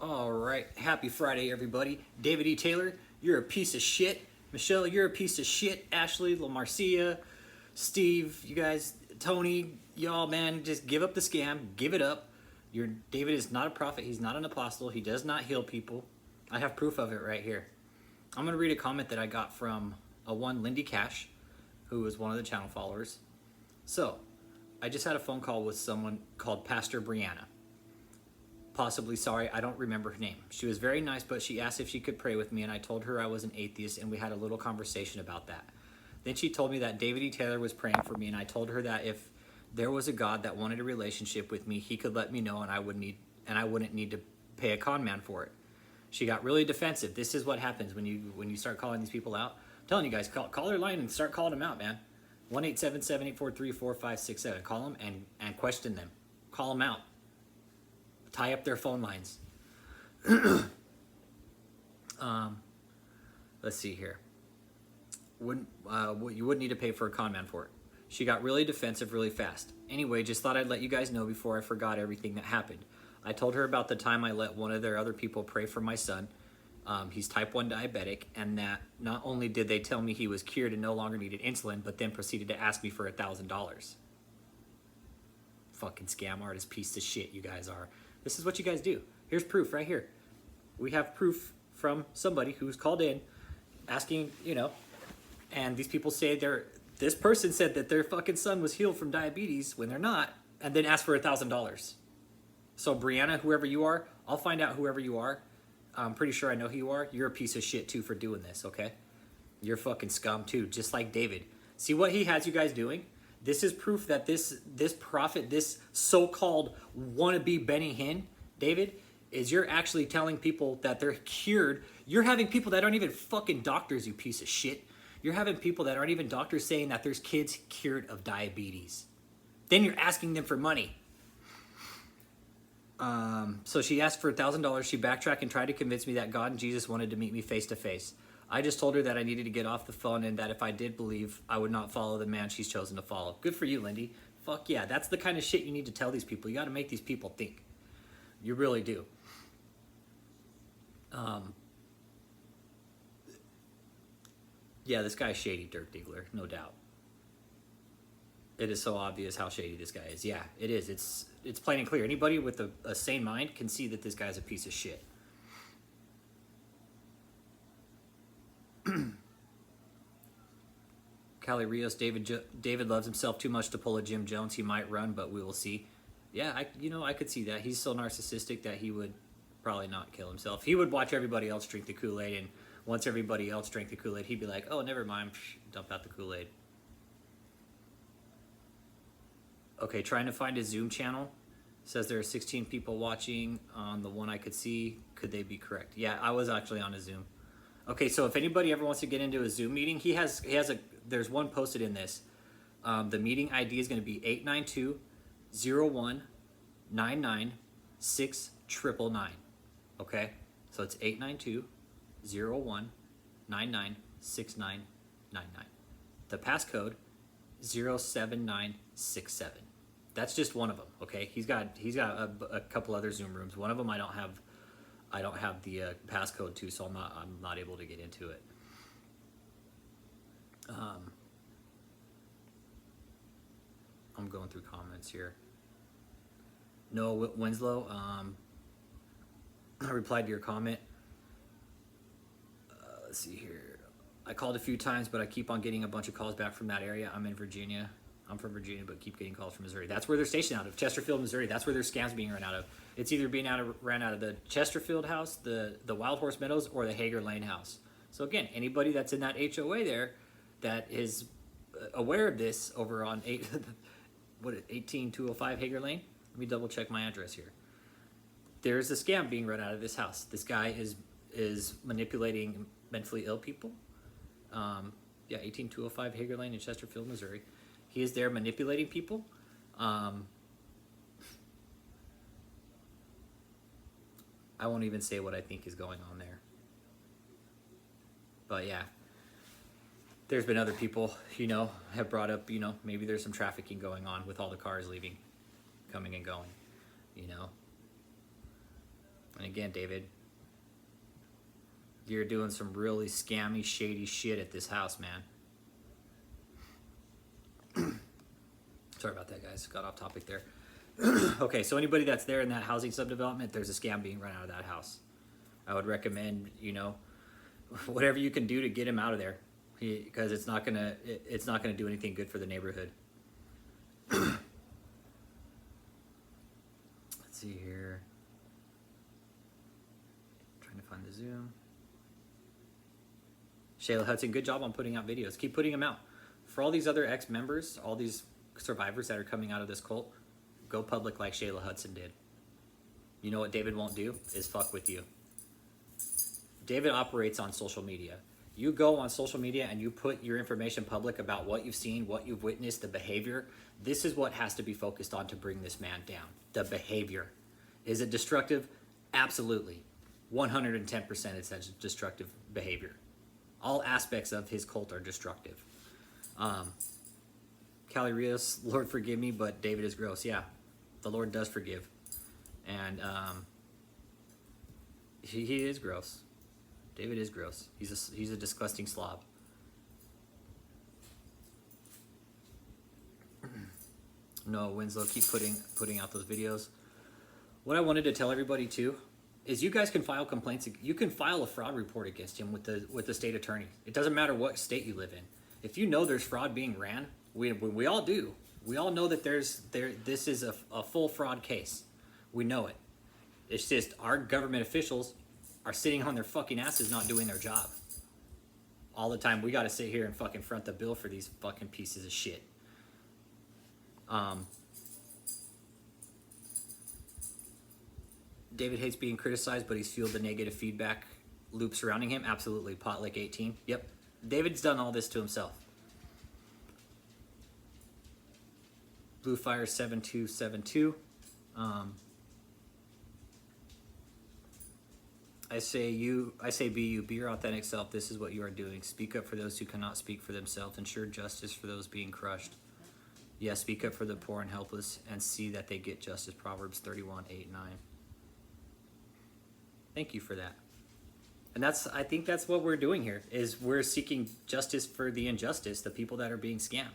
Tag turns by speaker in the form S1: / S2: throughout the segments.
S1: All right, happy Friday, everybody. David E. Taylor, you're a piece of shit. Michelle, you're a piece of shit. Ashley, LaMarcia, Steve, you guys, Tony, y'all, man, just give up the scam. Give it up. David is not a prophet. He's not an apostle. He does not heal people. I have proof of it right here. I'm going to read a comment that I got from one Lindy Cash, who is one of the channel followers. So, I just had a phone call with someone called Pastor Brianna. Possibly, sorry, I don't remember her name. She was very nice, but she asked if she could pray with me, and I told her I was an atheist, and we had a little conversation about that. Then she told me that David E. Taylor was praying for me, and I told her that if there was a God that wanted a relationship with me, he could let me know, and I wouldn't need to pay a con man for it. She got really defensive. This is what happens when you start calling these people out. I'm telling you guys, call their line and start calling them out, man. 1-877-843-4567. Call them and question them. Call them out. Tie up their phone lines. Let's see here. You wouldn't need to pay for a con man for it. She got really defensive really fast. Anyway, just thought I'd let you guys know before I forgot everything that happened. I told her about the time I let one of their other people pray for my son. He's type 1 diabetic, and that not only did they tell me he was cured and no longer needed insulin, but then proceeded to ask me for $1,000. Fucking scam artist piece of shit you guys are. This is what you guys do. Here's proof right here. We have proof from somebody who's called in asking, and these people say this person said that their fucking son was healed from diabetes when they're not, and then asked for $1,000. So Brianna, whoever you are, I'll find out whoever you are. I'm pretty sure I know who you are. You're a piece of shit too for doing this, okay? You're fucking scum too, just like David. See what he has you guys doing? This is proof that this prophet, this so-called wannabe Benny Hinn, David, is you're actually telling people that they're cured. You're having people that aren't even fucking doctors, you piece of shit. You're having people that aren't even doctors saying that there's kids cured of diabetes. Then you're asking them for money. So she asked for $1,000. She backtracked and tried to convince me that God and Jesus wanted to meet me face to face. I just told her that I needed to get off the phone and that if I did believe, I would not follow the man she's chosen to follow. Good for you, Lindy. Fuck yeah, that's the kind of shit you need to tell these people. You got to make these people think. You really do. Yeah, this guy's shady, Dirk Diggler, no doubt. It is so obvious how shady this guy is. Yeah, it is. It's plain and clear. Anybody with a sane mind can see that this guy's a piece of shit. Callie Rios, David loves himself too much to pull a Jim Jones. He might run, but we will see. Yeah, I could see that. He's so narcissistic that he would probably not kill himself. He would watch everybody else drink the Kool-Aid, and once everybody else drank the Kool-Aid, he'd be like, oh, never mind, dump out the Kool-Aid. Okay, trying to find his Zoom channel. Says there are 16 people watching on the one I could see. Could they be correct? Yeah, I was actually on a Zoom. Okay, so if anybody ever wants to get into a Zoom meeting, there's one posted in this. The meeting ID is going to be 892-01-99-6999. Okay, so it's 892-01-99-6999. The passcode 07967. That's just one of them. Okay, he's got a couple other Zoom rooms. One of them I don't have the passcode to, so I'm not able to get into it. I'm going through comments here. Noah Winslow, I replied to your comment. Let's see here. I called a few times, but I keep on getting a bunch of calls back from that area. I'm in Virginia. I'm from Virginia, but keep getting calls from Missouri. That's where they're stationed out of, Chesterfield, Missouri. That's where their scams being run out of. It's either being ran out of the Chesterfield house, the Wild Horse Meadows, or the Hager Lane house. So again, anybody that's in that HOA there that is aware of this over on 18205 Hager Lane. Let me double check my address here. There's a scam being run out of this house. This guy is manipulating mentally ill people. 18205 Hager Lane in Chesterfield, Missouri. He is there manipulating people. I won't even say what I think is going on there. But yeah, there's been other people, have brought up, maybe there's some trafficking going on with all the cars leaving, coming and going, And again, David, you're doing some really scammy, shady shit at this house, man. Sorry about that, guys. Got off topic there. Okay, so anybody that's there in that housing subdevelopment, there's a scam being run out of that house. I would recommend, you know, whatever you can do to get him out of there, because it's not gonna do anything good for the neighborhood. Let's see here. Trying to find the Zoom. Shayla Hudson, good job on putting out videos. Keep putting them out. For all these other ex-members, all these survivors that are coming out of this cult, go public like Shayla Hudson did. You know what David won't do? Is fuck with you. David operates on social media. You go on social media and you put your information public about what you've seen, what you've witnessed, the behavior. This is what has to be focused on to bring this man down. The behavior. Is it destructive? Absolutely. 110% it's destructive behavior. All aspects of his cult are destructive. Callie Rios, Lord forgive me, but David is gross. Yeah, the Lord does forgive. And he is gross. David is gross. He's a disgusting slob. No, Winslow, keep putting out those videos. What I wanted to tell everybody too is you guys can file complaints. You can file a fraud report against him with the state attorney. It doesn't matter what state you live in. If you know there's fraud being ran, we all do. We all know that this is a full fraud case. We know it. It's just our government officials are sitting on their fucking asses not doing their job. All the time we got to sit here and fucking front the bill for these fucking pieces of shit. David hates being criticized, but he's fueled the negative feedback loop surrounding him. Absolutely. Potlick 18. Yep. David's done all this to himself. Bluefire 7272. I say be your authentic self. This is what you are doing. Speak up for those who cannot speak for themselves. Ensure justice for those being crushed. Yes, speak up for the poor and helpless and see that they get justice. Proverbs 31:8-9. Thank you for that. And I think that's what we're doing here, is we're seeking justice for the injustice, the people that are being scammed,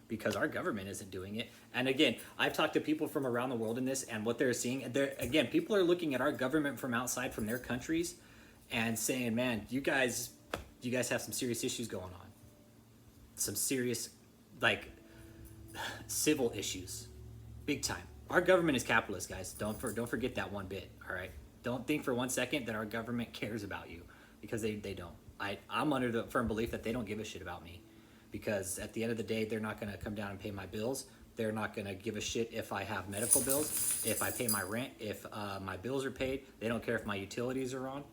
S1: because our government isn't doing it. And again, I've talked to people from around the world in this, and what they're seeing, again, people are looking at our government from outside, from their countries, and saying, man, you guys have some serious issues going on. Some serious, like, civil issues. Big time. Our government is capitalist, guys. Don't forget that one bit, all right? Don't think for 1 second that our government cares about you, because they don't. I'm under the firm belief that they don't give a shit about me, because at the end of the day, they're not going to come down and pay my bills. They're not going to give a shit if I have medical bills, if I pay my rent, if my bills are paid. They don't care if my utilities are on.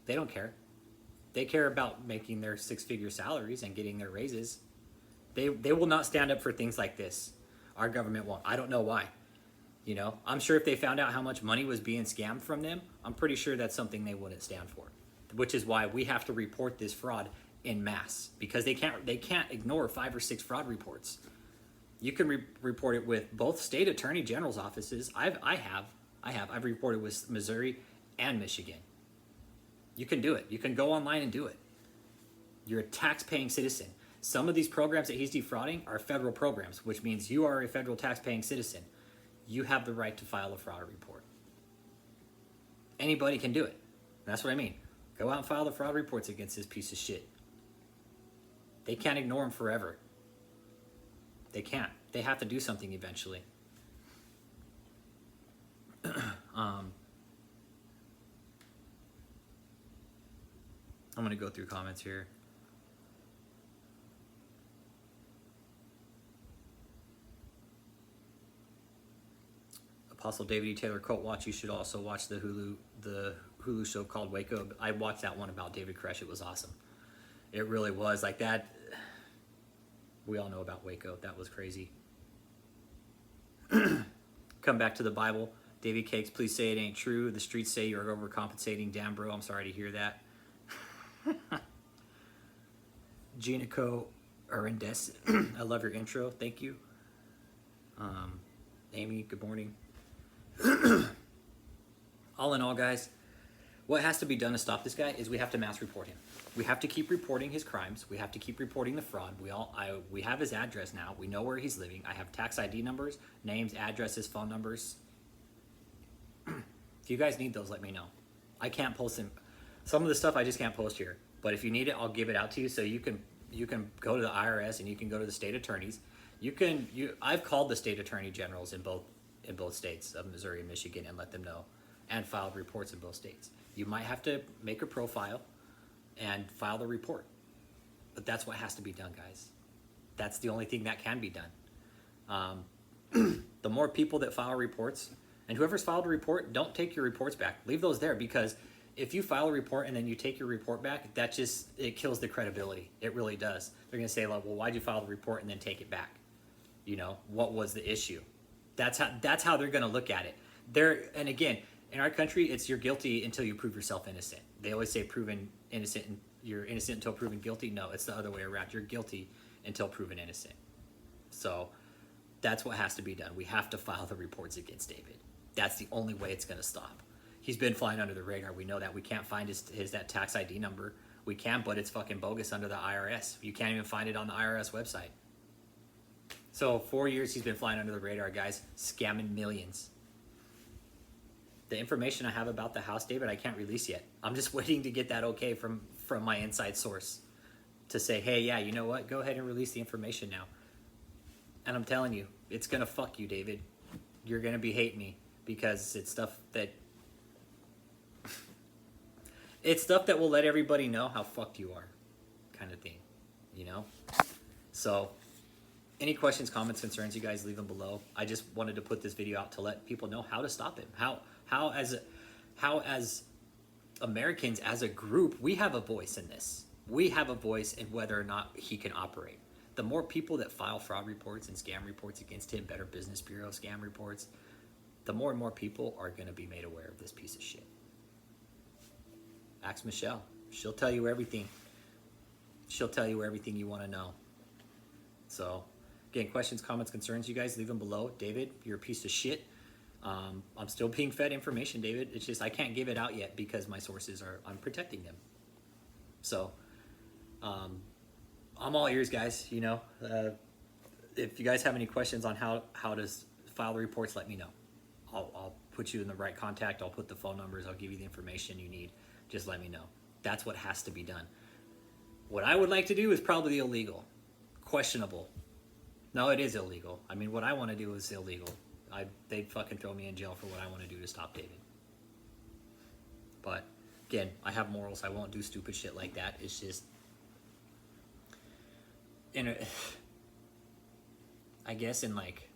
S1: They don't care. They care about making their six-figure salaries and getting their raises. They will not stand up for things like this. Our government won't. I don't know why. You know, I'm sure if they found out how much money was being scammed from them, I'm pretty sure that's something they wouldn't stand for. Which is why we have to report this fraud in mass, because they can't ignore 5 or 6 fraud reports. You can report it with both state attorney general's offices. I've reported with Missouri and Michigan. You can do it. You can go online and do it. You're a tax-paying citizen. Some of these programs that he's defrauding are federal programs, which means you are a federal tax-paying citizen. You have the right to file a fraud report. Anybody can do it. That's what I mean. Go out and file the fraud reports against this piece of shit. They can't ignore him forever. They can't. They have to do something eventually. I'm going to go through comments here. Apostle David E. Taylor Cult Watch. You should also watch the Hulu show called Waco. I watched that one about David Koresh. It was awesome. It really was. Like that. We all know about Waco. That was crazy. Come back to the Bible. David Cakes, please say it ain't true. The streets say you're overcompensating. Damn, bro. I'm sorry to hear that. Ginaco Arendes. I love your intro. Thank you. Amy, good morning. All in all, guys, what has to be done to stop this guy is we have to mass report him. We have to keep reporting his crimes. We have to keep reporting the fraud. We have his address now. We know where he's living. I have tax ID numbers, names, addresses, phone numbers. If you guys need those, let me know. I can't post them. Some of the stuff I just can't post here. But if you need it, I'll give it out to you, so you can go to the IRS and you can go to the state attorneys. I've called the state attorney generals in both states of Missouri and Michigan and let them know, and filed reports in both states. You might have to make a profile and file the report, but that's what has to be done, guys. That's the only thing that can be done. The more people that file reports, and whoever's filed a report, don't take your reports back. Leave those there, because if you file a report and then you take your report back, it kills the credibility. It really does. They're gonna say, like, well, why'd you file the report and then take it back? You know, what was the issue? That's how they're gonna look at it. And again, in our country, it's you're guilty until you prove yourself innocent. They always say proven innocent, and you're innocent until proven guilty. No, it's the other way around. You're guilty until proven innocent. So that's what has to be done. We have to file the reports against David. That's the only way it's going to stop. He's been flying under the radar. We know that. We can't find that tax ID number. We can, but it's fucking bogus under the IRS. You can't even find it on the IRS website. So 4 years he's been flying under the radar, guys, scamming millions. The information I have about the house, David, I can't release yet. I'm just waiting to get that okay from my inside source to say, hey, yeah, you know what? Go ahead and release the information now. And I'm telling you, it's going to fuck you, David. You're going to be hating me, because it's stuff that will let everybody know how fucked you are, kind of thing, you know? So any questions, comments, concerns, you guys leave them below. I just wanted to put this video out to let people know how to stop him. How as Americans, as a group, we have a voice in this. We have a voice in whether or not he can operate. The more people that file fraud reports and scam reports against him, Better Business Bureau scam reports, the more and more people are going to be made aware of this piece of shit. Ask Michelle. She'll tell you everything. She'll tell you everything you want to know. So, again, questions, comments, concerns, you guys leave them below. David, you're a piece of shit. I'm still being fed information, David. It's just I can't give it out yet because my sources I'm protecting them. So, I'm all ears, guys. You know, if you guys have any questions on how to file the reports, let me know. I'll put you in the right contact. I'll put the phone numbers. I'll give you the information you need. Just let me know. That's what has to be done. What I would like to do is probably illegal, questionable. No, it is illegal. I mean, what I want to do is illegal. They'd fucking throw me in jail for what I want to do to stop David. But again, I have morals. I won't do stupid shit like that. It's just, I guess in like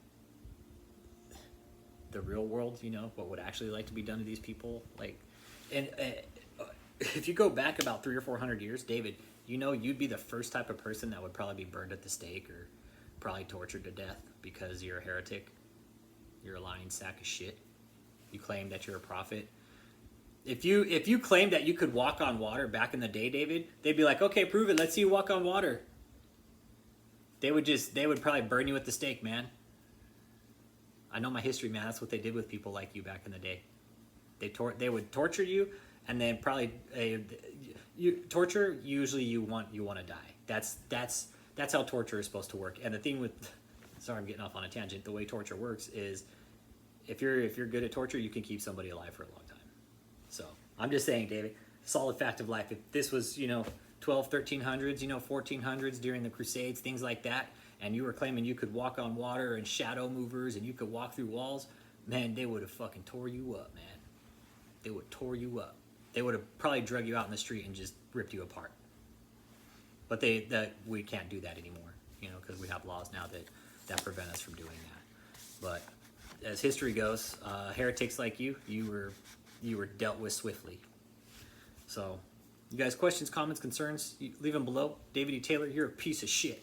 S1: the real world, you know, what would actually like to be done to these people, like, and if you go back about 300 or 400 years, David, you know, you'd be the first type of person that would probably be burned at the stake or probably tortured to death because you're a heretic. You're a lying sack of shit. You claim that you're a prophet. If you claim that you could walk on water back in the day, David, they'd be like, okay, prove it. Let's see you walk on water. They would probably burn you at the stake, man. I know my history, man. That's what they did with people like you back in the day. They would torture you, and then probably torture. Usually, you want to die. That's how torture is supposed to work. And the thing with, sorry, I'm getting off on a tangent. The way torture works is, if you're good at torture, you can keep somebody alive for a long time. So I'm just saying, David, solid fact of life. If this was 12, 1300s, 1400s during the Crusades, things like that, and you were claiming you could walk on water and shadow movers and you could walk through walls, man, they would have fucking tore you up, man. They would tore you up. They would have probably drug you out in the street and just ripped you apart. But we can't do that anymore, because we have laws now that prevent us from doing that. But as history goes, heretics like you were dealt with swiftly. So, you guys, questions, comments, concerns, leave them below. David E. Taylor, you're a piece of shit.